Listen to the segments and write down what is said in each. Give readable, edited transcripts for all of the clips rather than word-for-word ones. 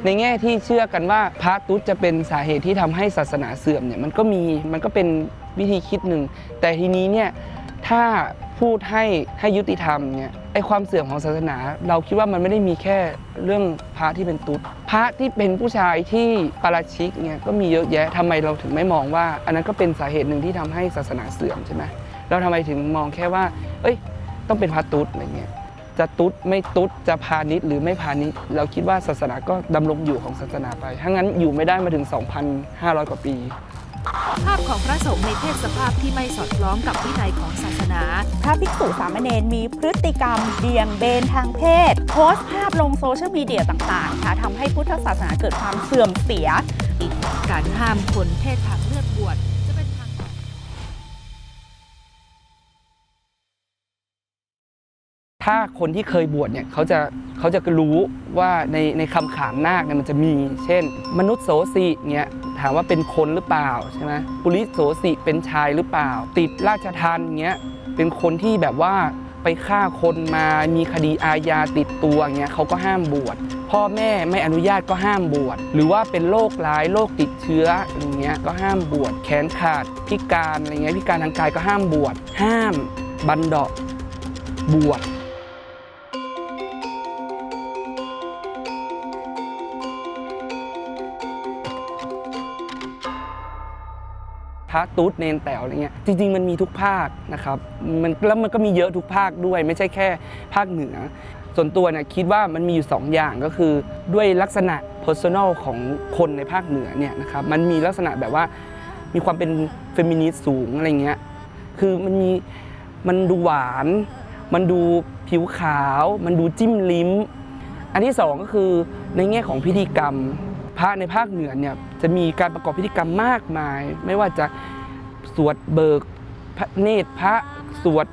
ในแง่ที่เชื่อกันว่าพระตุ๊ดจะเป็นสาเหตุที่ทำให้ศาสนาเสื่อมเนี่ยมันก็เป็นวิธีคิดหนึ่งแต่ทีนี้เนี่ยถ้าพูดให้ยุติธรรมเนี่ยไอความเสื่อมของศาสนาเราคิดว่ามันไม่ได้มีแค่เรื่องพระที่เป็นตุ๊ดพระที่เป็นผู้ชายที่ปาราชิกเนี่ยก็มีเยอะแยะทำไมเราถึงไม่มองว่าอันนั้นก็เป็นสาเหตุหนึ่งที่ทำให้ศาสนาเสื่อมใช่ไหมเราทำไมถึงมองแค่ว่าต้องเป็นพระตุ๊ดอะไรเงี้ยจะตุ๊ดไม่ตุ๊ดจะพาณิชย์หรือไม่พาณิชย์เราคิดว่าศาสนาก็ดำรงอยู่ของศาสนาไปถ้างั้นอยู่ไม่ได้มาถึง 2,500 กว่าปีภาพของพระสงฆ์ในเพศสภาพที่ไม่สอดคล้องกับวินัยของศาสนาพระภิกษุสามเณรมีพฤติกรรมเบี่ยงเบนทางเพศโพสต์ภาพลงโซเชียลมีเดียต่างๆค่ะทำให้พุทธศาสนาเกิดความเสื่อมเสียการห้ามคนเพศทางเลือกบวชจะเป็นทางออกถ้าคนที่เคยบวชเนี่ยเขาจะรู้ว่าในคำขานนาคเนี่ยมันจะมีเช่นมนุษย์โสสิเนี่ยถามว่าเป็นคนหรือเปล่าใช่ไหมปุริโสสิเป็นชายหรือเปล่าติดราชทัณฑ์เงี้ยเป็นคนที่แบบว่าไปฆ่าคนมามีคดีอาญาติดตัวเงี้ยเขาก็ห้ามบวชพ่อแม่ไม่อนุญาตก็ห้ามบวชหรือว่าเป็นโรคร้ายโรคติดเชื้ออย่างเงี้ยก็ห้ามบวชแขนขาดพิการอะไรเงี้ยพิการทางกายก็ห้ามบวชห้ามบันดาลบวชพระตุ๊ดเนนแต๋วอะไรเงี้ยจริงๆมันมีทุกภาคนะครับมันก็มีเยอะทุกภาคด้วยไม่ใช่แค่ภาคเหนือส่วนตัวเนี่ยคิดว่ามันมีอยู่2อย่างก็คือด้วยลักษณะ personal ของคนในภาคเหนือเนี่ยนะครับมันมีลักษณะแบบว่ามีความเป็นเฟมินิสต์สูงอะไรเงี้ยคือมันดูหวานมันดูผิวขาวมันดูจิ้มลิ้มอันที่2ก็คือในแง่ของพิธีกรรมพระในภาคเหนือเนี่ยจะมีการประกอบพิธีกรรมมากมายไม่ว่าจะสวดเบิกพระเนตรพระสวด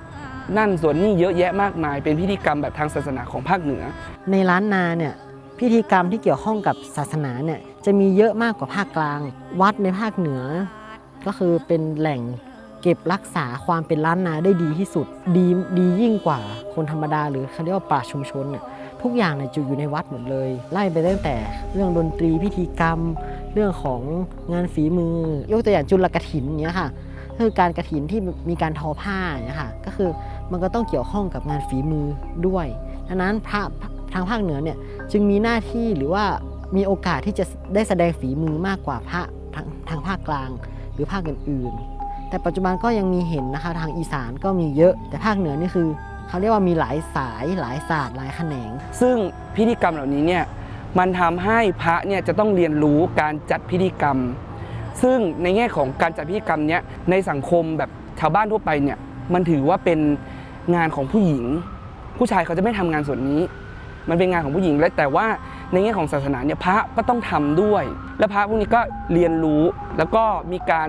นั่นสวดนี่เยอะแยะมากมายเป็นพิธีกรรมแบบทางศาสนาของภาคเหนือในล้านนาเนี่ยพิธีกรรมที่เกี่ยวข้องกับศาสนาเนี่ยจะมีเยอะมากกว่าภาคกลางวัดในภาคเหนือก็คือเป็นแหล่งเก็บรักษาความเป็นล้านนาได้ดีที่สุดดียิ่งกว่าคนธรรมดาหรือเขาเรียกว่าปราชญ์ชุมชนเนี่ยทุกอย่างเนี่ยอยู่ในวัดหมดเลยไล่ไปตั้งแต่เรื่องดนตรีพิธีกรรมเรื่องของงานฝีมือยกตัวอย่างจุลกฐินเนี่ยค่ะคือการกฐินที่มีการทอผ้าเนี่ยค่ะก็คือมันก็ต้องเกี่ยวข้องกับงานฝีมือด้วยดังนั้นพระทางภาคเหนือเนี่ยจึงมีหน้าที่หรือว่ามีโอกาสที่จะได้แสดงฝีมือมากกว่าพระทางภาคกลางหรือภาคอื่นๆแต่ปัจจุบันก็ยังมีเห็นนะคะทางอีสานก็มีเยอะแต่ภาคเหนือนี่คือเขาเรียกว่ามีหลายสายหลายศาสตร์หลายแขนงซึ่งพิธีกรรมเหล่านี้เนี่ยมันทำให้พระเนี่ยจะต้องเรียนรู้การจัดพิธีกรรมซึ่งในแง่ของการจัดพิธีกรรมเนี้ยในสังคมแบบชาวบ้านทั่วไปเนี่ยมันถือว่าเป็นงานของผู้หญิงผู้ชายเขาจะไม่ทำงานส่วนนี้มันเป็นงานของผู้หญิงและแต่ว่าในแง่ของศาสนาเนี่ยพระก็ต้องทำด้วยและพระพวกนี้ก็เรียนรู้แล้วก็มีการ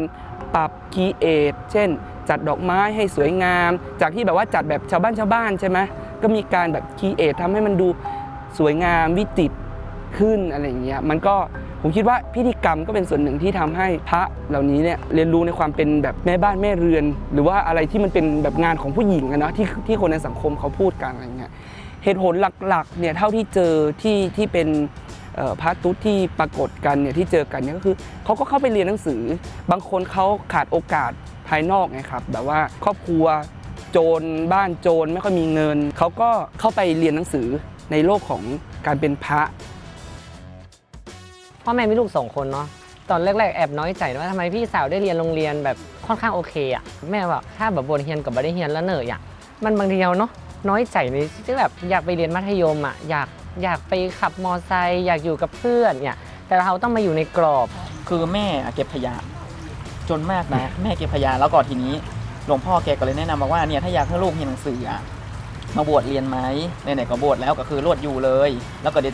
ปรับคีเอทเช่นจัดดอกไม้ให้สวยงามจากที่แบบว่าจัดแบบชาวบ้านใช่ไหมก็มีการแบบคีเอททำให้มันดูสวยงามวิจิตรขึ้นอะไรอย่างเงี้ยมันก็ผมคิดว่าพิธีกรรมก็เป็นส่วนหนึ่งที่ทำให้พระเหล่านี้เนี่ยเรียนรู้ในความเป็นแบบแม่บ้านแม่เรือนหรือว่าอะไรที่มันเป็นแบบงานของผู้หญิงนะที่คนในสังคมเขาพูดกันอะไรเงี้ยเหตุผลหลักๆเนี่ยเท่าที่เจอที่เป็นพระตุ๊ดที่ปรากฏกันเนี่ยที่เจอกันเนี่ยก็คือเขาก็เข้าไปเรียนหนังสือบางคนเขาขาดโอกาสภายนอกไงครับแบบว่าครอบครัวโจรบ้านโจรไม่ค่อยมีเงินเขาก็เข้าไปเรียนหนังสือในโลกของการเป็นพระพ่อแม่มีลูก2 คนเนาะตอนแรกๆแอบน้อยใจว่าทำไมพี่สาวได้เรียนโรงเรียนแบบค่อนข้างโอเคอ่ะแม่บอกถ้าแบบบนเรียนกับบ่ได้เรียนแล้วเนอะอ่ะมันบางทีเนาะน้อยใจในที่แบบอยากไปเรียนมัธยมอ่ะอยากไปขับมอไซค์อยากอยู่กับเพื่อนเนี่ยแต่เราต้องมาอยู่ในกรอบคือแม่เก็บขยะจนมากนะแม่เก็บขยะแล้วก็ทีนี้หลวงพ่อแกก็เลยแนะนำมาว่าเนี่ยถ้าอยากให้ลูกเรียนหนังสืออ่ะมาบวชเรียนไหมไหนๆก็บวชแล้วก็คือรวดอยู่เลยแล้วก็เดี๋ยว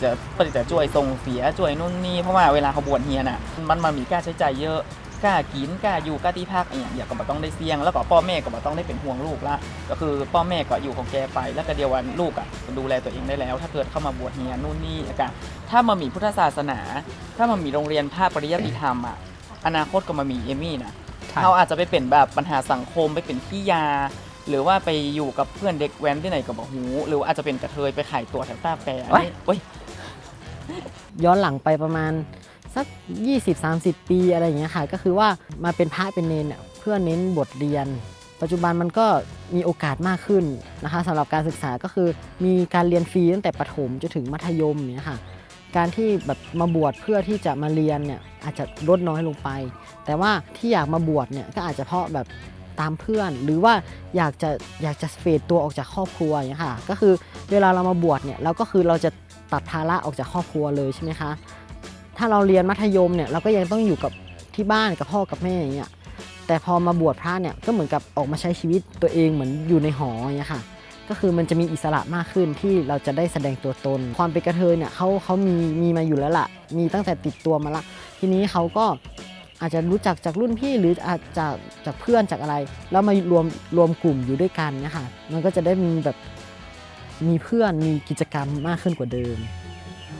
จะช่วยส่งเสียช่วยนู่นนี่เพราะว่าเวลาเขาบวชเรียนอ่ะมันมีค่าใช้จ่ายเยอะกล้ากินกล้าอยู่กล้าที่พักอย่างก็บ่ต้องได้เสี่ยงแล้วก็พ่อแม่ก็บ่ต้องได้เป็นห่วงลูกละก็คือพ่อแม่ก็อยู่ของแกไปแล้วก็เดียววันลูกอ่ะดูแลตัวเองได้แล้วถ้าเกิดเข้ามาบวชเรียนนู่นนี่กันถ้ามันมีพุทธศาสนาถ้ามันมีโรงเรียนภาคปริยัติธรรมอ่ะอนาคตก็มามีเอมี่นะเราอาจจะไปเป็นแบบปัญหาสังคมไปเป็นขี้ยาหรือว่าไปอยู่กับเพื่อนเด็กแว้นที่ไหนก็บอกหูหรืออาจจะเป็นกระเทยไปขายตัวแถวต้าแปรโอ๊ย ย้อนหลังไปประมาณสัก 20-30 ปีอะไรอย่างเงี้ยค่ะก็คือว่ามาเป็นพระเป็นเนรเนี่ยเพื่อเน้นบทเรียน ปัจจุบันมันก็มีโอกาสมากขึ้นนะคะสำหรับการศึกษาก็คือมีการเรียนฟรีตั้งแต่ประถมจนถึงมัธยมเนี่ยค่ะการที่แบบมาบวชเพื่อที่จะมาเรียนเนี่ยอาจจะลดน้อยลงไป แต่ว่าที่อยากมาบวชเนี่ยก็อาจจะเพราะแบบตามเพื่อนหรือว่าอยากจะเฟดตัวออกจากครอบครัวอย่างเงี้ยค่ะก็คือเวลาเรามาบวชเนี่ยเราก็คือเราจะตัดภาระออกจากครอบครัวเลยใช่ไหมคะถ้าเราเรียนมัธยมเนี่ยเราก็ยังต้องอยู่กับที่บ้านกับพ่อกับแม่อย่างเงี้ยแต่พอมาบวชพระเนี่ยก็เหมือนกับออกมาใช้ชีวิตตัวเองเหมือนอยู่ในหออย่างเงี้ยค่ะก็คือมันจะมีอิสระมากขึ้นที่เราจะได้แสดงตัวตนความเป็นกระเทยเนี่ยเขามีมาอยู่แล้วล่ะมีตั้งแต่ติดตัวมาละทีนี้เขาก็อาจจะรู้จักจากรุ่นพี่หรืออาจจะจากเพื่อนจากอะไรแล้วมารวมกลุ่มอยู่ด้วยกันเนี่ยค่ะมันก็จะได้มีแบบมีเพื่อนมีกิจกรรมมากขึ้นกว่าเดิม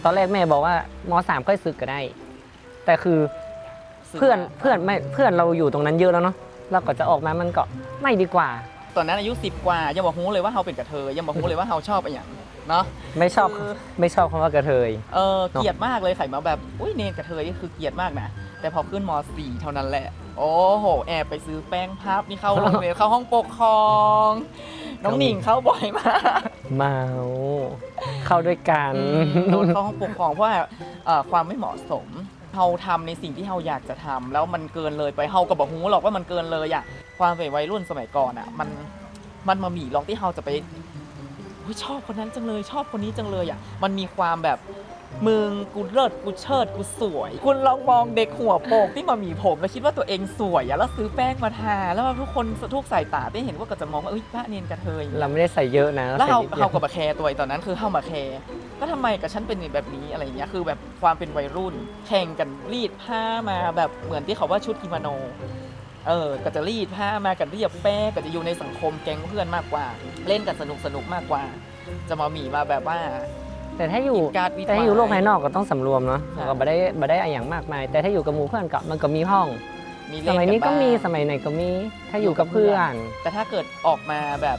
ตอนแรกแม่บอกว่าม.3 ค่อยศึกก็ได้ แต่คือเพื่อนเราอยู่ตรงนั้นเยอะแล้วเนาะเราก็จะออกมามันก็ไม่ดีกว่า ตอนนั้นอายุ10กว่ายังบอกฮู้เลยว่าเฮาเป็นกระเทยยังบอกฮู้เลยว่าเฮาชอบอะไรอย่างเนาะ ไม่ชอบคำว่ากระเทย เกลียดมากเลยไข่มาแบบอุ้ยเนนกระเทยนี่คือเกลียดมากนะแต่พอขึ้นม.4 เท่านั้นแหละโอ้โหแอบไปซื้อแป้งพับนี่เข้าโรงเรียน เข้าห้องปกครองน้องหนิงเข้าบ่อยมาก เมาเข้าด้วยกัน โดนเข้าห้องปกครองเพราะว่าความไม่เหมาะสมเฮาทำในสิ่งที่เฮาอยากจะทำแล้วมันเกินเลยไปเฮาก็บอกฮู้หรอกว่ามันเกินเลยอ่ะความเป็นวัยรุ่นสมัยก่อนอ่ะมันมาหมี่ลองที่เฮาจะไปชอบคนนั้นจังเลยชอบคนนี้จังเลยอ่ะมันมีความแบบมึงกูเลิศกูเชิดกูสวยคุณลองมองเด็กหัวโปกที่มาหมี่ผมแล้วคิดว่าตัวเองสวยอ่ะแล้วซื้อแป้งมาทาแล้วทุกคนทุกสายตาได้เห็นว่าก็จะมองว่าพระเนนกระเทย เราไม่ได้ใส่เยอะนะ แล้ว ใส่นิดดีย เฮากับมาแคร์ตัวตอนนั้นคือเฮามาแคร์ก็ทำไมกับฉันเป็นแบบนี้อะไรเงี้ยคือแบบความเป็นวัยรุ่นแข่งกันรีดผ้ามาแบบเหมือนที่เขาว่าชุดกิโมโนก็จะรีดผ้ามากันเรียบแป้งก็จะอยู่ในสังคมแก๊งเพื่อนมากกว่า เล่นกันสนุกมากกว่า จะมาหมีมาแบบว่า แต่ถ้าอยู่ การวิทย์ แต่ถ้าอยู่โลกภายนอกก็ต้องสำรวมเนาะ ใช่ ก็ไม่ได้อะไรอย่างมากมาย แต่ถ้าอยู่กับหมู่เพื่อนก็มันก็มีห้อง มี ส เล่น มัยนี้ก็มี บ้าง สมัยไหนก็มี ถ้าอยู่กับเพื่อน แต่ถ้าเกิดออกมาแบบ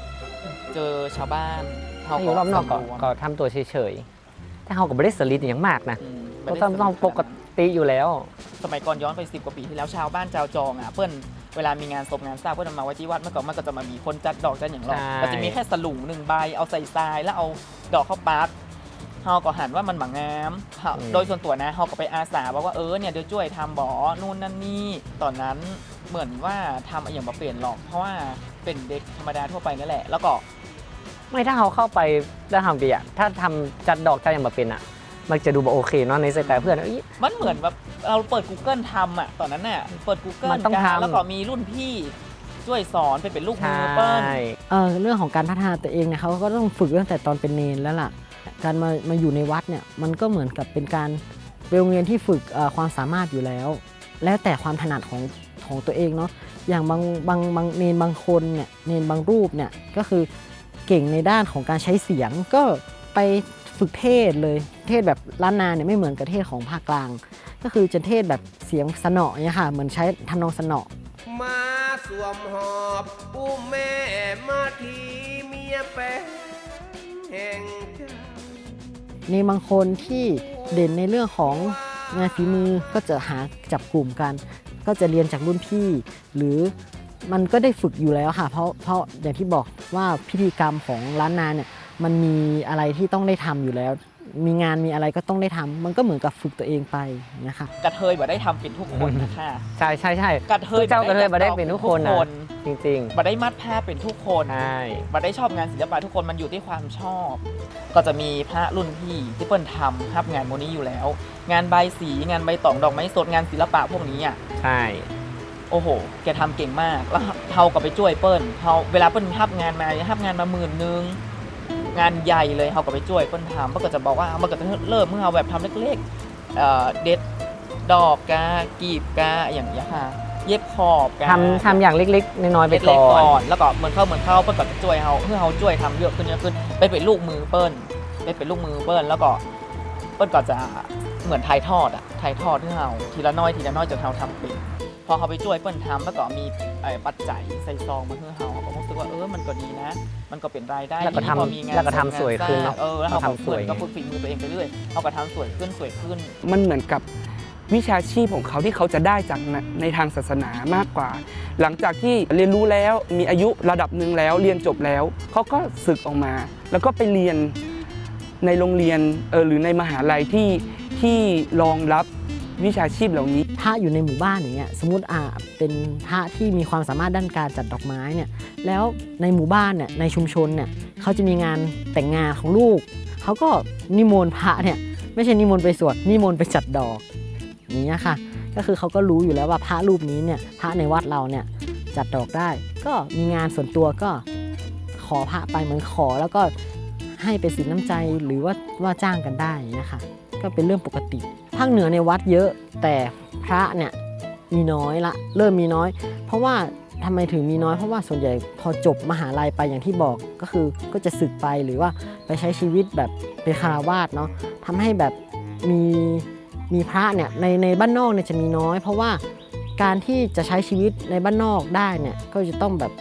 เจอชาวบ้านเฮา ถ้าอยู่รอบนอกก็ สำรวม ก็ทำตัวเฉยๆแต่เขาก็ไม่ได้สลิดอย่างมากนะ ไม่ ก็ ได้ ต้องปกติอยู่แล้ว สมัยก่อนย้อนไป10 กว่าปีที่แล้วชาวบ้านชาวจองอ่ะเปิ้ลเวลามีงานศพงานเศร้าเพื่อนมาไว้ที่วัดเมื่อก่อนมันก็จะมามีคนจัดดอกจัดอย่างหรอก ใช่ ก็จะมีแค่สลุง1ใบเอาใส่ทรายแล้วเอาดอกเข้าปักเฮาก็หันว่ามันหมางามโดยส่วนตัวนะเฮาก็ไปอาสาบอกว่าเนี่ยเดี๋ยวช่วยทำบ่อนู่นนั่นนี่ตอนนั้นเหมือนว่าทำอย่างบ่เปลี่ยนหรอกเพราะว่าเป็นเด็กธรรมดาทั่วไปนั่นแหละแล้วก็ ไม่ถ้าเขาเข้าไปแล้วทำดีอะถ้าทำจัดดอกจัดอย่างแบบเป็นอะมันจะดูแบบโอเคเนาะในสายตาเพื่อนเอ้ย มันเหมือนแบบเราเปิด Google ทำอ่ะตอนนั้นน่ะเปิด Google มันต้อง กัน ทำ แล้วก็มีรุ่นพี่ช่วยสอนเป็นลูกมือ ใช่ เปิ้ล เรื่องของการพัฒนาตัวเองเนี่ยเขาก็ต้องฝึกตั้งแต่ตอนเป็นเนรแล้วล่ะการมาอยู่ในวัดเนี่ยมันก็เหมือนกับเป็นการเป็นโรงเรียนที่ฝึกความสามารถอยู่แล้วแต่ความถนัดของตัวเองเนาะอย่างบางเนรบางคนเนี่ยเนรบางรูปเนี่ยก็คือเก่งในด้านของการใช้เสียงก็ไปฝึกเทศเลยเทศแบบล้านนาเนี่ยไม่เหมือนกับเทศของภาคกลาง ก็คือจะเทศแบบเสียงสนอเนี่ยค่ะเหมือนใช้ทำนองสนอ มาสวมหอบอุ้มแม่มาทีเมียแปงแห่งใจ ในบางคนที่เด่นในเรื่องของงานฝีมือก็จะหาจับกลุ่มกัน ก็จะเรียนจากรุ่นพี่ หรือมันก็ได้ฝึกอยู่แล้วค่ะเพราะอย่างที่บอกว่าพิธีกรรมของล้านนาเนี่ยมันมีอะไรที่ต้องได้ทำอยู่แล้ว มีงานมีอะไรก็ต้องได้ทำมันก็เหมือนกับฝึกตัวเองไปนะคะ กระเทยบ่ได้ทำเป็นทุกคนนะคะ ใช่ใช่ใช่ กระเทย เจ้ากระเทยมาได้เป็นทุกคนนะจริง บ่ได้มัดผ้าเป็นทุกคน ๆใช่ บ่ได้ชอบงานศิลปะทุกคนมันอยู่ที่ความชอบ ก็จะมีพระรุ่นพี่ที่เปิ้ลทำรับงานโมนี้อยู่แล้ว งานใบสีงานใบตองดอกไม้สดงานศิลปะพวกนี้อ่ะ ใช่ โอ้โหแกทำเก่งมากแล้วเฮาก็ไปช่วยเปิ้ลเฮาเวลาเปิ้ลรับงานมา10,000 งานใหญ่เลยเขาก็ไปช่วยเปิ้ลทำมันก็จะบอกว่ามันก็จะเริ่มเมื่อเราแบบทำเล็กๆเด็ดดอกกากีบกาอย่างเงี้ยค่ะเย็บขอบกา ทำอย่างเล็กๆน้อยๆไป เล็กๆ ก่ ก่ อ อน นแล้วก็เหมือนเข้าเปิ้ลก็จะช่วยเขาเพื่อเขาช่วยทำเยอะขึ้นไปเป็นลูกมือเปิ้ลแล้วก็เปิ้ลก็จะเหมือนถ่ายทอดให้เขาทีละน้อยจนเขาทำเป็นพอเขาไปช่วยเปิ้ลทำแล้วก็มีปัจจัยใส่ซองมาให้เขาก็รู้ สึกว่ามันก็ดีนะ มันก็เป็นรายได้ แล้วก็ ที่พอมีงาน แล้วก็ทำสวยขึ้นเนาะ แล้วเขา ทำสวย ก็ฝึกฝีมือตัวเองไปเรื่อยเขาก็ทำสวยขึ้น มันเหมือนกับวิชาชีพของเขาที่เขาจะได้จากในทางศาสนามากกว่า หลังจากที่เรียนรู้แล้วมีอายุระดับหนึ่งแล้วเรียนจบแล้วเขาก็สึกออกมา แล้วก็ไปเรียนในโรงเรียนหรือในมหาลัยที่รองรับวิชาชีพเหล่านี้ พระอยู่ในหมู่บ้านอย่างเงี้ยสมมติเป็นพระที่มีความสามารถด้านการจัดดอกไม้เนี่ยแล้วในหมู่บ้านเนี่ยในชุมชนเนี่ยเขาจะมีงานแต่งงานของลูกเขาก็นิมนต์พระเนี่ยไม่ใช่นิมนต์ไปสวดนิมนต์ไปจัดดอกอย่างเงี้ยค่ะก็คือเขาก็รู้อยู่แล้วว่าพระรูปนี้เนี่ยพระในวัดเราเนี่ยจัดดอกได้ ก็มีงานส่วนตัวก็ขอพระไปเหมือนขอแล้วก็ให้เป็นสินน้ำใจหรือว่าจ้างกันได้อย่างเงี้ยค่ะก็เป็นเรื่องปกติภาคเหนือในวัดเยอะแต่พระเนี่ยมีน้อยละเริ่มมีน้อย เพราะว่าทำไมถึงมีน้อยเพราะว่าส่วนใหญ่พอจบมหาลัยไปอย่างที่บอกก็คือก็จะสึกไปหรือว่าไปใช้ชีวิตแบบเป็นฆราวาสเนาะทำให้แบบมีพระเนี่ยในบ้านนอกเนี่ยจะมีน้อย เพราะว่าการที่จะใช้ชีวิตในบ้านนอกได้เนี่ยก็จะต้องแบบ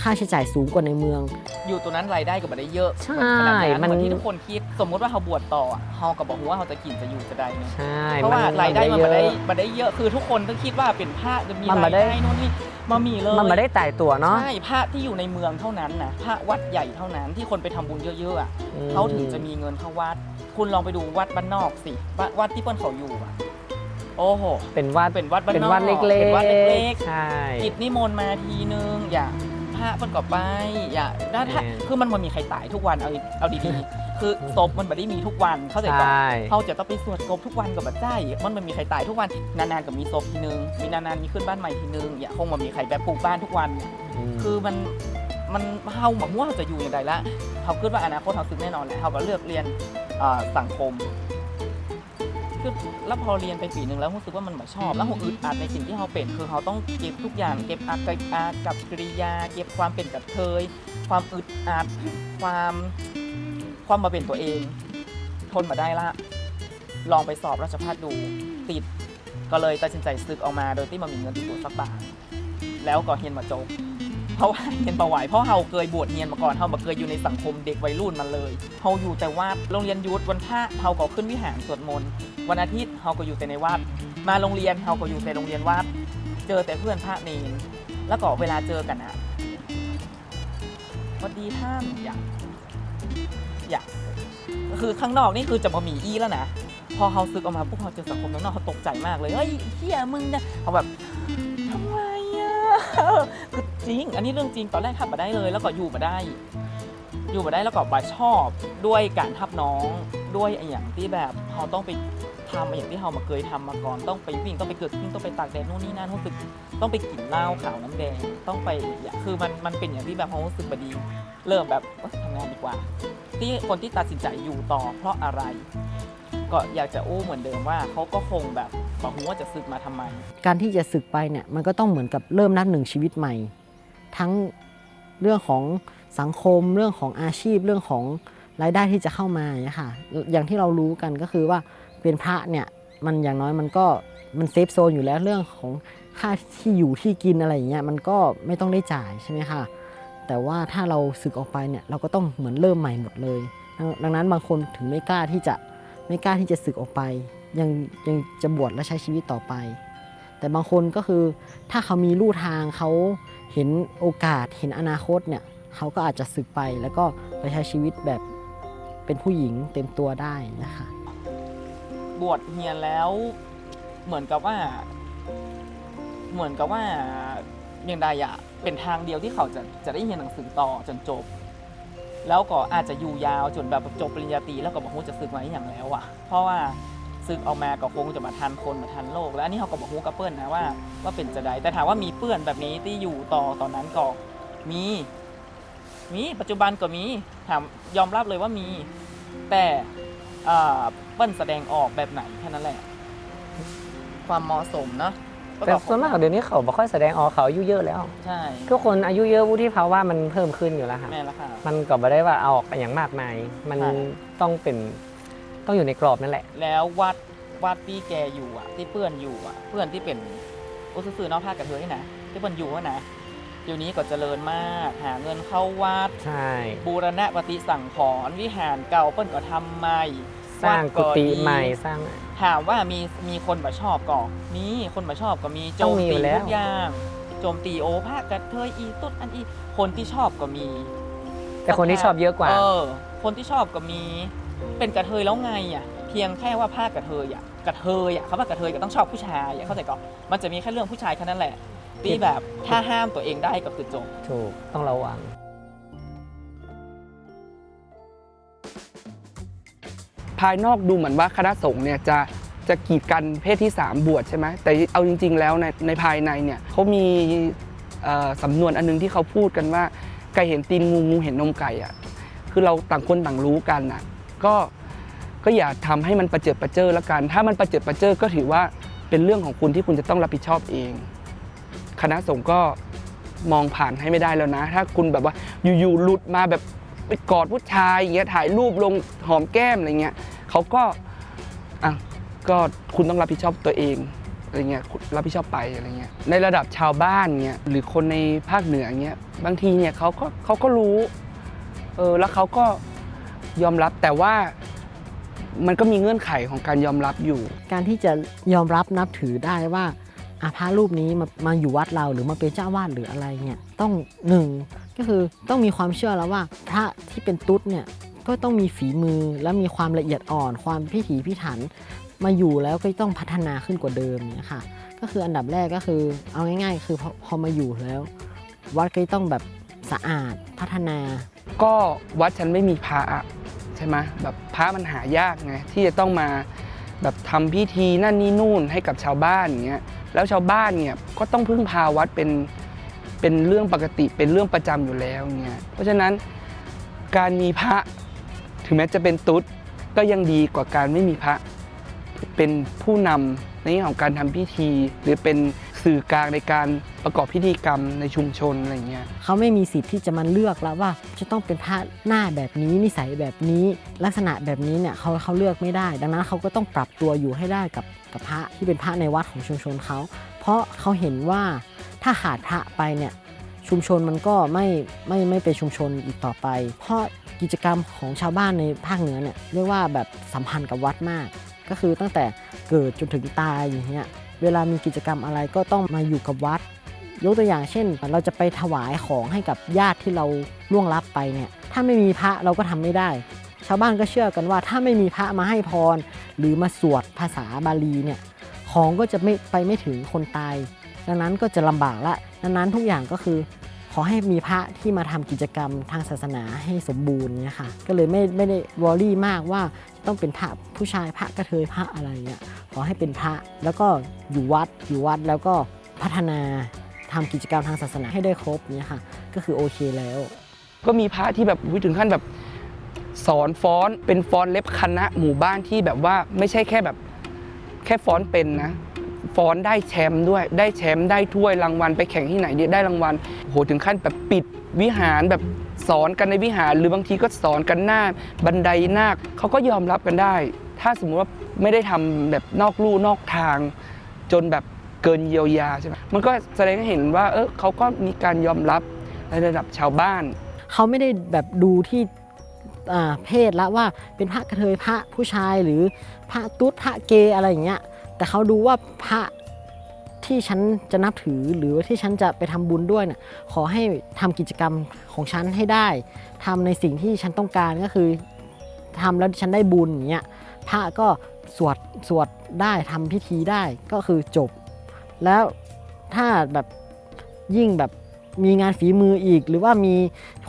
ค่าใช้จ่ายสูงกว่าในเมือง อยู่ตัวนั้นรายได้ก็บ่ได้เยอะ ใช่ ขนาดนั้น มัน เหมือนที่ทุกคนคิดสมมุติว่าเขาบวชต่อเขาก็บอกว่าเขาจะกินจะอยู่จะได้ไง ใช่ เพราะว่ารายได้มัน เย มา อะ ได้เยอะคือทุกคนต้องคิดว่าเป็นพระจะมี มัน ราย มาได้ ได้นู่นนี่มามีเลย มันมาได้ตายตัวเนาะ ใช่พระที่อยู่ในเมืองเท่านั้นนะพระวัดใหญ่เท่านั้นที่คนไปทำบุญเยอะๆอะ อืม เขาถึงจะมีเงินเข้าวัด คุณลองไปดูวัดบ้านนอกสิวัดที่เปิ้ลเขาอยู่อะโอ้โห เป็นวัด เป็นวัดบ้านนอก เป็นวัดเล็กๆ เป็นวัดเล็ก ใช่ กิจนิมนต์มาทีนึงอย่าพระเปิ้ลก็ไปอย่าถ้าคือมันมีใครตายทุกวันเอาดีๆคือศพมันไม่ได้มีทุกวันเข้าใจ ใช ปะ ่ เขาจะต้องไปสวดศพทุกวันกับบัดใจมันมีใครตายทุกวันนานๆกับมีศพทีนึงมีนานๆมีขึ้นบ้านใหม่ทีนึงอย่าคงมันมีใครแบบปลูกบ้านทุกวัน คือมันเฮาแบบว่าจะอยู่อย่างไรละเขาคิดว่าอนาคตเขาซึ้งแน่นอนแหละเขาก็เลือกเรียนสังคมคือแล้วพอเรียนไปปีหนึ่งแล้วรู้สึกว่ามันไม่ชอบแล้วเขาอึดอัดในสิ่งที่เขาเป็นคือเขาต้องเก็บทุกอย่างเก็บอากับกิริยาเก็บความเป็นกับเทยความอึดอัดความมาเป็นตัวเองทนมาได้ละลองไปสอบราชภัฏดูติดก็เลยตัดสินใจศึกออกมาโดยที่มันมีเงินติดตัวสักบาทแล้วก็เรียนมาจบเพราะว่าเรียนประไหวเพราะเราเคยบวชเรียนมาก่อนเราเคยอยู่ในสังคมเด็กวัยรุ่นมาเลยเราอยู่แต่วัดโรงเรียนยุทธวันพระเราก็ขึ้นวิหารสวดมนต์วันอาทิตย์เราก็อยู่แต่ในวัดมาโรงเรียนเราก็อยู่แต่โรงเรียนวัดเจอแต่เพื่อนพระเนรแล้วก็เวลาเจอกันอะสวัสดีท่านอยากคือข้างนอกนี่คือจะมามีอี้แล้วนะพอเขาซึกออกมาปุ๊บเขาเจอสังคมข้างนอกเขาตกใจมากเลยเฮ้ยเฮียมึงเนี่ยเขาแบบทำไมอะคือจริงอันนี้เรื่องจริงตอนแรกทับมาได้เลยแล้วก็อยู่มาได้แล้วก็มาชอบด้วยการทับน้องด้วยอย่างที่แบบเขาต้องไปทำอย่างที่เขามาเคยทำมาก่อนต้องไปวิ่งต้องไปเกิดวิ่งต้องไปตากแดดนู่นนี่นั่นรู้สึกต้องไปกินเหล้าขาวน้ำแดงต้องไปคือมันเป็นอย่างที่แบบเขารู้สึกบดีเริ่มแบบทำงานดีกว่าที่คนที่ตัดสินใจอยู่ต่อเพราะอะไรก็อยากจะอู้เหมือนเดิมว่าเขาก็คงแบบบอกว่าจะสึกมาทำไม การที่จะสึกไปเนี่ยมันก็ต้องเหมือนกับเริ่มนับหนึ่งชีวิตใหม่ ทั้งเรื่องของสังคมเรื่องของอาชีพเรื่องของรายได้ที่จะเข้ามาเนี่ยค่ะอย่างที่เรารู้กันก็คือว่าเป็นพระเนี่ยมันอย่างน้อยมันเซฟโซนอยู่แล้วเรื่องของค่าที่อยู่ที่กินอะไรอย่างเงี้ยมันก็ไม่ต้องได้จ่ายใช่ไหมคะแต่ว่าถ้าเราสึกออกไปเนี่ยเราก็ต้องเหมือนเริ่มใหม่หมดเลยดังนั้นบางคนถึงไม่กล้าที่จะสึกออกไปยังจะบวชและใช้ชีวิตต่อไปแต่บางคนก็คือถ้าเขามีลู่ทางเขาเห็นโอกาสเห็นอนาคตเนี่ยเขาก็อาจจะสึกไปแล้วก็ไปใช้ชีวิตแบบเป็นผู้หญิงเต็มตัวได้นะคะ บวชเฮียนแล้วเหมือนกับว่าอย่างใดอะเป็นทางเดียวที่เขาจะได้เรียนหนังสือต่อจนจบแล้วก็อาจจะอยู่ยาวจนแบบจบปริญญาตรีแล้วก็บอกว่าจะสึกมาอย่างแล้วอะเพราะว่าสึกออกมาก็คงจะมาทันคนมาทันโลกแล้วอันนี้เขาก็บอกกับเปิ้ลนะว่าเป็นจะได้แต่ถามว่ามีเพื่อนแบบนี้ที่อยู่ต่อตอนนั้นก็มีปัจจุบันก็มีถามยอมรับเลยว่ามีแต่เปิ้ลแสดงออกแบบไหนแค่นั้นแหละความเหมาะสมเนาะ แต่ส่วนมากเดี๋ยวนี้เขาไม่ค่อยแสดงออกเขาอายุเยอะแล้ว ใช่ ทุกคนอายุเยอะวุฒิภาวะมันเพิ่มขึ้นอยู่แล้วค่ะ แม่ละค่ะ มันก็ไม่ได้ว่าเอาออกไปอย่างมากมายมัน ใช่ ต้องอยู่ในกรอบนั่นแหละ แล้ววัดที่แกอยู่อ่ะที่เพื่อนอยู่อ่ะเพื่อนที่เป็นอุตสื่อนอกภาคกับเธอนี่นะที่เปิ้ลอยู่นะ เดี๋ยวนี้ก็เจริญมากหาเงินเข้าวัด ใช่ บูรณะปฏิสังขรณ์วิหารเก่าเปิ้นก็ทำใหม่ สร้างกุฏิใหม่ วัด สร้าง ถามว่ามีคนมาชอบก็มีคนมาชอบก็มีโจ ต้อง ม มีอ ตี ยู่แล้ว ทุกอย่างโจมตีโอภาคกระเทยอีตุ๊ดอันอีคนที่ชอบก็มี แต่คนที่ชอบเยอะกว่า คนที่ชอบก็มีเป็นกระเทยแล้วไงอ่ะเพียงแค่ว่าภาคกระเทยอ่ะเขาว่ากระเทยก็ต้องชอบผู้ชายอ่ะเข้าใจก็มันจะมีแค่เรื่องผู้ชายแค่นั้นแหละที่แบบถ้าห้ามตัวเองได้ก็คือจบ ถูกต้องระวัง ภายนอกดูเหมือนว่าคณะสงฆ์เนี่ยจะกีดกันเพศที่ 3 บวชใช่ไหมแต่เอาจริงๆแล้วในภายในเนี่ยเขามีสำนวนอันนึงที่เขาพูดกันว่าไก่เห็นตีนงูงูเห็นนมไก่อ่ะคือเราต่างคนต่างรู้กันอ่ะก็อย่าทำให้มันประเจิดประเจ้อแล้วกันถ้ามันประเจิดประเจ้อก็ถือว่าเป็นเรื่องของคุณที่คุณจะต้องรับผิดชอบเองคณะสงฆ์ก็มองผ่านให้ไม่ได้แล้วนะถ้าคุณแบบว่าอยู่ๆหลุดมาแบบไปกอดผู้ชายอย่างเงี้ยถ่ายรูปลงหอมแก้มอะไรเงี้ยเขาก็ก็คุณต้องรับผิดชอบตัวเองอะไรเงี้ยรับผิดชอบไปอะไรเงี้ยในระดับชาวบ้านเงี้ยหรือคนในภาคเหนือเงี้ยบางทีเนี่ยเขาก็รู้แล้วเขาก็ยอมรับแต่ว่ามันก็มีเงื่อนไขของการยอมรับอยู่การที่จะยอมรับนับถือได้ว่าพระรูปนี้มาอยู่วัดเราหรือมาเป็นเจ้าวาดหรืออะไรเนี่ยต้องหนึ่งก็คือต้องมีความเชื่อแล้วว่าพระที่เป็นตุ๊ดเนี่ยก็ต้องมีฝีมือและมีความละเอียดอ่อนความพิถีพิถันมาอยู่แล้วก็ต้องพัฒนาขึ้นกว่าเดิมเนี่ยค่ะก็คืออันดับแรกก็คือเอาง่ายๆคือพอมาอยู่แล้ววัดก็ต้องแบบสะอาดพัฒนาก็วัดฉันไม่มีพระใช่ไหมแบบพระมันหายากไงที่จะต้องมาแบบทำพิธีนั่นนี่นู่นให้กับชาวบ้านอย่างเงี้ยแล้วชาวบ้านเนี่ยก็ต้องพึ่งพาวัดเป็นเรื่องปกติเป็นเรื่องประจำอยู่แล้วเงี้ยเพราะฉะนั้นการมีพระถึงแม้จะเป็นตุ๊ดก็ยังดีกว่าการไม่มีพระเป็นผู้นำในเรื่องของการทำพิธีหรือเป็นสื่อกลางในการประกอบพิธีกรรมในชุมชนอะไรเงี้ยเขาไม่มีสิทธิ์ที่จะมาเลือกแล้วว่าจะต้องเป็นพระหน้าแบบนี้นิสัยแบบนี้ลักษณะแบบนี้เนี่ยเขาเลือกไม่ได้ดังนั้นเขาก็ต้องปรับตัวอยู่ให้ได้กับพระที่เป็นพระในวัดของชุมชนเขาเพราะเขาเห็นว่าถ้าขาดพระไปเนี่ยชุมชนมันก็ไม่เป็นชุมชนอีกต่อไปเพราะกิจกรรมของชาวบ้านในภาคเหนือเนี่ยเรียกว่าแบบสัมพันธ์กับวัดมากก็คือตั้งแต่เกิดจนถึงตายอย่างเงี้ยเวลามีกิจกรรมอะไรก็ต้องมาอยู่กับวัดยกตัวอย่างเช่นเราจะไปถวายของให้กับญาติที่เราล่วงลับไปเนี่ยถ้าไม่มีพระเราก็ทำไม่ได้ชาวบ้านก็เชื่อกันว่าถ้าไม่มีพระมาให้พรหรือมาสวดภาษาบาลีเนี่ยของก็จะไม่ถึงคนตายดังนั้นก็จะลำบากละดังนั้นทุกอย่างก็คือขอให้มีพระที่มาทำกิจกรรมทางศาสนาให้สมบูรณ์เนี่ยค่ะก็เลยไม่ได้วอรี่มากว่าต้องเป็นพระผู้ชายพระกระเทยพระอะไรเนี่ยขอให้เป็นพระแล้วก็อยู่วัดแล้วก็พัฒนาทำกิจกรรมทางศาสนาให้ได้ครบเนี่ยค่ะก็คือโอเคแล้วก็มีพระที่แบบถึงขั้นแบบสอนฟ้อนเป็นฟ้อนเล็บคณะหมู่บ้านที่แบบว่าไม่ใช่แค่แบบแค่ฟ้อนเป็นนะฟ้อนได้แชมป์ด้วยได้แชมป์ได้ถ้วยรางวัลไปแข่งที่ไหนได้รางวัลโหถึงขั้นแบบปิดวิหารแบบสอนกันในวิหารหรือบางทีก็สอนกันหน้าบันไดนาคเขาก็ยอมรับกันได้ถ้าสมมติว่าไม่ได้ทำแบบนอกลู่นอกทางจนแบบเกินเยียวยาใช่ไหมมันก็แสดงให้เห็นว่าเขาก็มีการยอมรับในระดับชาวบ้านเขาไม่ได้แบบดูที่เพศละว่าเป็นพระกระเทยพระผู้ชายหรือพระตุ๊ดพระเกย์อะไรอย่างเงี้ยแต่เขาดูว่าพระที่ฉันจะนับถือหรือว่าที่ฉันจะไปทำบุญด้วยเนี่ยขอให้ทำกิจกรรมของฉันให้ได้ทำในสิ่งที่ฉันต้องการก็คือทำแล้วฉันได้บุญอย่างเงี้ยพระก็สวดได้ทำพิธีได้ก็คือจบแล้วถ้าแบบยิ่งแบบมีงานฝีมืออีกหรือว่ามี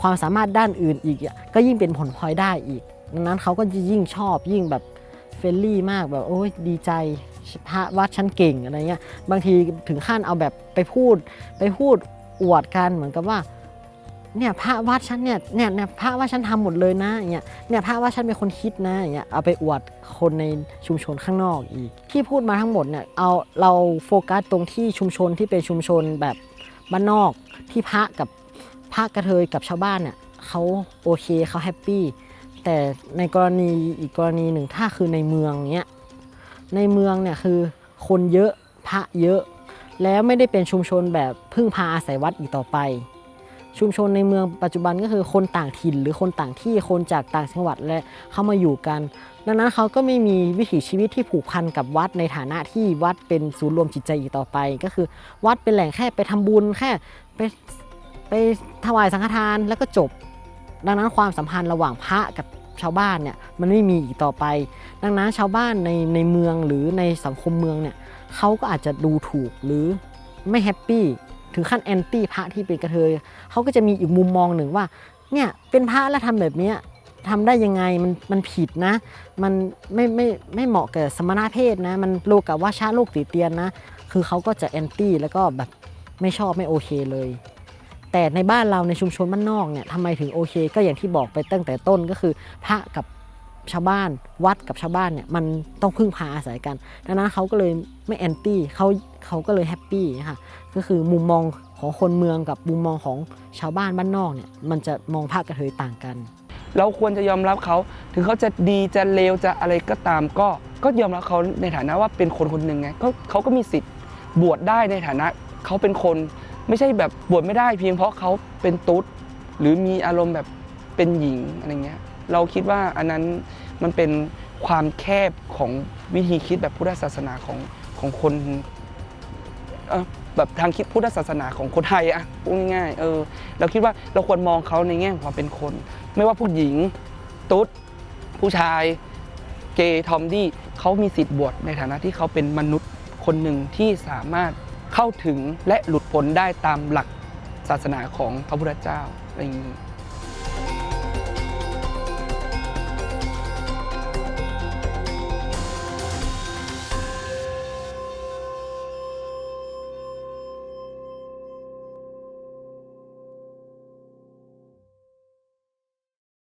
ความสามารถด้านอื่นอีกก็ยิ่งเป็นผลพลอยได้อีกดังนั้นเขาก็จะยิ่งชอบยิ่งแบบเฟรนลี่มากแบบโอ้ยดีใจพระวัดฉันเก่งอะไรเงี้ยบางทีถึงขั้นเอาแบบไปพูดอวดกันเหมือนกับว่าเนี่ยพระวัดฉันเนี่ยพระวัดฉันทำหมดเลยนะอย่างเงี้ยเนี่ยพระวัดฉันเป็นคนคิดนะอย่างเงี้ยเอาไปอวดคนในชุมชนข้างนอกอีกที่พูดมาทั้งหมดเนี่ยเราโฟกัสตรงที่ชุมชนที่เป็นชุมชนแบบบ้านนอกที่พระกับพระกระเทยกับชาวบ้านเนี่ยเขาโอเคเขาแฮปปี้แต่ในกรณีอีกกรณีหนึ่งถ้าคือในเมืองเนี้ยในเมืองเนี่ยคือคนเยอะพระเยอะแล้วไม่ได้เป็นชุมชนแบบพึ่งพาอาศัยวัดอีกต่อไป ชุมชนในเมืองปัจจุบันก็คือคนต่างถิ่นหรือคนต่างที่คนจากต่างจังหวัดและเข้ามาอยู่กันดังนั้นเขาก็ไม่มีวิถีชีวิตที่ผูกพันกับวัดในฐานะที่วัดเป็นศูนย์รวมจิตใจอีกต่อไปก็คือวัดเป็นแหล่งแค่ไปทำบุญแค่ไปถวายสังฆทานแล้วก็จบดังนั้นความสัมพันธ์ระหว่างพระกับชาวบ้านเนี่ยมันไม่มีอีกต่อไปดังนั้นชาวบ้านในเมืองหรือในสังคมเมืองเนี่ยเขาก็อาจจะดูถูกหรือไม่แฮปปี้ถึงขั้นแอนตี้พระที่เป็นกระเทยเขาก็จะมีอีกมุมมองหนึ่งว่าเนี่ยเป็นพระแล้วทำแบบนี้ทำได้ยังไงมันผิดนะมันไม่เหมาะกับสมณเพศนะมันโลกาว่าชาโลกติเตียนนะคือเขาก็จะแอนตี้แล้วก็แบบไม่ชอบไม่โอเคเลยแต่ในบ้านเราในชุมชนบ้านนอกเนี่ยทำไมถึงโอเคก็อย่างที่บอกไปตั้งแต่ต้นก็คือพระกับชาวบ้านวัดกับชาวบ้านเนี่ยมันต้องพึ่งพาอาศัยกันดังนั้นเขาก็เลยไม่แอนตี้เขาก็เลยแฮปปี้ค่ะก็คือมุมมองของคนเมืองกับมุมมองของชาวบ้านบ้านนอกเนี่ยมันจะมองพระกระเทยต่างกันเราควรจะยอมรับเขาถึงเขาจะดีจะเลวจะอะไรก็ตามก็ยอมรับเขาในฐานะว่าเป็นคนคนหนึ่งไงเขาก็มีสิทธิ์บวชได้ในฐานะเขาเป็นคนไม่ใช่แบบบวชไม่ได้เพียงเพราะเขาเป็นตุ๊ดหรือมีอารมณ์แบบเป็นหญิงอะไรเงี้ยเราคิดว่าอันนั้นมันเป็นความแคบของวิธีคิดแบบพุทธศาสนาของคนแบบทางคิดพุทธศาสนาของคนไทยอะพูดง่ายๆเราคิดว่าเราควรมองเขาในแง่ของความเป็นคนไม่ว่าผู้หญิงตุ๊ดผู้ชายเกย์ทอมดี้เขามีสิทธิ์บวชในฐานะที่เขาเป็นมนุษย์คนหนึ่งที่สามารถเข้าถึงและหลุดพ้นได้ตามหลักศาสนาของพระพุทธเจ้าอะไรอย่างนี้